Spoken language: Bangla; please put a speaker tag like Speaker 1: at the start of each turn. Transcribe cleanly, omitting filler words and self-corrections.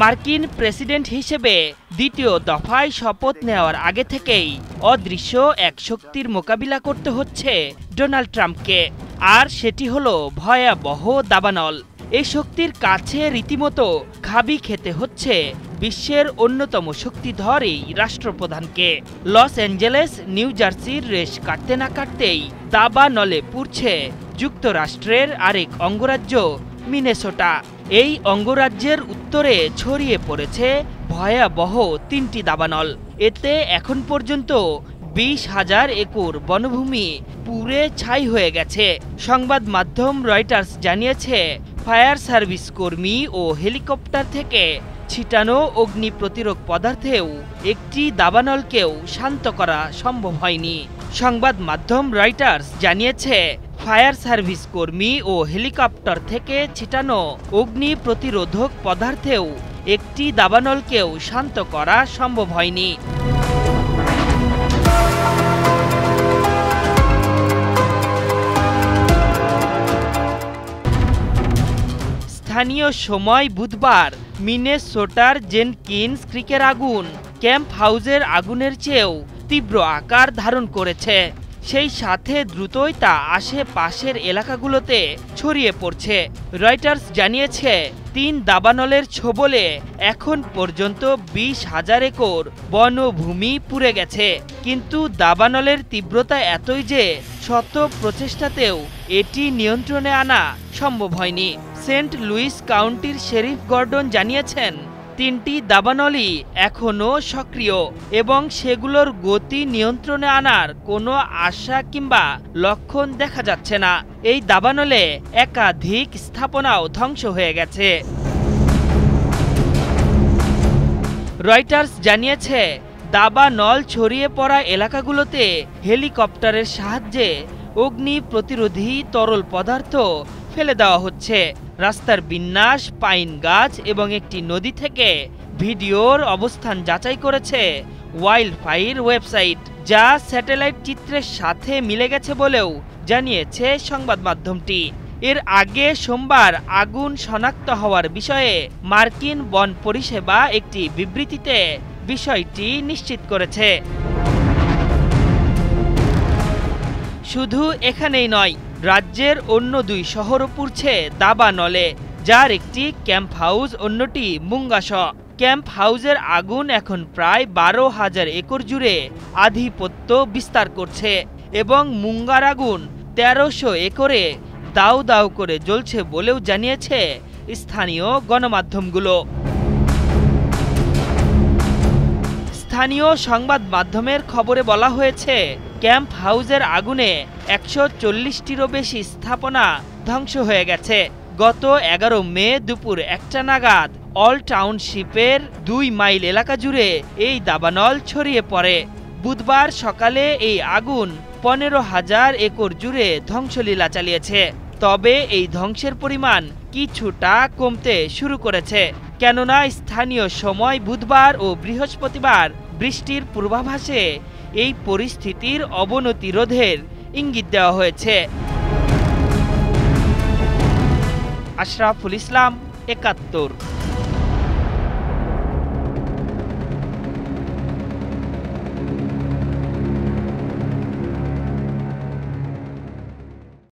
Speaker 1: মার্কিন প্রেসিডেন্ট হিসেবে দ্বিতীয় দফায় শপথ নেওয়ার আগে থেকেই অদৃশ্য এক শক্তির মোকাবিলা করতে হচ্ছে ডোনাল্ড ট্রাম্পকে, আর সেটি হলো ভয়াবহ দাবানল। এই শক্তির কাছে রীতিমতো খাবি খেতে হচ্ছে বিশ্বের অন্যতম শক্তিধর এই রাষ্ট্রপ্রধানকে। লস অ্যাঞ্জেলেস নিউ জার্সির রেশ কাটতে না কাটতেই দাবানলে পুড়ছে যুক্তরাষ্ট্রের আরেক অঙ্গরাজ্য মিনেসোটা। এই অঙ্গরাজ্যের উত্তরে ছড়িয়ে পড়েছে ভয়াবহ তিনটি দাবানল। এতে এখন পর্যন্ত 20,000 একর বনভূমি পুড়ে ছাই হয়ে গেছে। সংবাদ মাধ্যম রয়টার্স জানিয়েছে, ফায়ার সার্ভিস কর্মী ও হেলিকপ্টার থেকে ছিটানো অগ্নি প্রতিরোধ পদার্থেও একটি দাবানলকেও শান্ত করা সম্ভব হয়নি। সংবাদ মাধ্যম রয়টার্স জানিয়েছে, ফায়ার সার্ভিস কর্মী ও হেলিকপ্টার থেকে ছিটানো অগ্নি প্রতিরোধক পদার্থেও একটি দাবানলকেও শান্ত করা সম্ভব হয়নি। স্থানীয় সময় বুধবার মিনেসোটার জেনকিন্স ক্রিকের আগুন ক্যাম্প হাউজের আগুনের চেয়েও তীব্র আকার ধারণ করেছে। সেই সাথে দ্রুতই তা আশেপাশের এলাকাগুলোতে ছড়িয়ে পড়ছে। রয়টার্স জানিয়েছে, 3 দাবানলের ছোবলে এখন পর্যন্ত 20,000 একর বনভূমি পুড়ে গেছে। কিন্তু দাবানলের তীব্রতা এতই যে শত প্রচেষ্টাতেও এটি নিয়ন্ত্রণে আনা সম্ভব হয়নি। সেন্ট লুইস কাউন্টির শেরিফ গর্ডন জানিয়েছেন, 3টি দাবানলই এখনও সক্রিয় এবং সেগুলোর গতি নিয়ন্ত্রণে আনার কোনো আশা কিংবা লক্ষণ দেখা যাচ্ছে না। এই দাবানলে একাধিক স্থাপনাও ধ্বংস হয়ে গেছে। রয়টার্স জানিয়েছে, দাবানল ছড়িয়ে পড়া এলাকাগুলোতে হেলিকপ্টারের সাহায্যে অগ্নি প্রতিরোধী তরল পদার্থ ফেলে দেওয়া হচ্ছে। রাস্তার বিন্যাস, পাইন গাছ এবং একটি নদী থেকে ভিডিওর অবস্থান যাচাই করেছে ওয়াইল্ড ফায়ার ওয়েবসাইট, যা স্যাটেলাইট চিত্রের সাথে মিলে গেছে বলেও জানিয়েছে সংবাদ মাধ্যমটি। এর আগে সোমবার আগুন শনাক্ত হওয়ার বিষয়ে মার্কিন বন পরিষেবা একটি বিবৃতিতে বিষয়টি নিশ্চিত করেছে। শুধু এখানেই নয়, রাজ্যের অন্য 2 শহরও পুড়ছে দাবানলে, যার একটি ক্যাম্প হাউস, অন্যটি মুঙ্গাস। ক্যাম্প হাউসের আগুন এখন প্রায় 12,000 একর জুড়ে আধিপত্য বিস্তার করছে এবং মুঙ্গার আগুন 1300 একরে দাউ দাউ করে জ্বলছে বলেও জানিয়েছে স্থানীয় গণমাধ্যমগুলো। স্থানীয় সংবাদ মাধ্যমের খবরে বলা হয়েছে, ক্যাম্প হাউসের আগুনে 140টিরও বেশি স্থাপনা ধ্বংস হয়ে গেছে। গত 11 মে দুপুর 1টা নাগাদ অল টাউনশিপের 2 মাইল এলাকা জুড়ে এই দাবানল ছড়িয়ে পড়ে। বুধবার সকালে এই আগুন 15,000 একর জুড়ে ধ্বংসলীলা চালিয়েছে। তবে এই ধ্বংসের পরিমাণ কিছুটা কমতে শুরু করেছে, কেননা স্থানীয় সময় বুধবার ও বৃহস্পতিবার বৃষ্টির পূর্বাভাসে এই পরিস্থিতির অবনতি রোধের ইঙ্গিত দেওয়া হয়েছে। আশরাফুল ইসলাম, ৭১।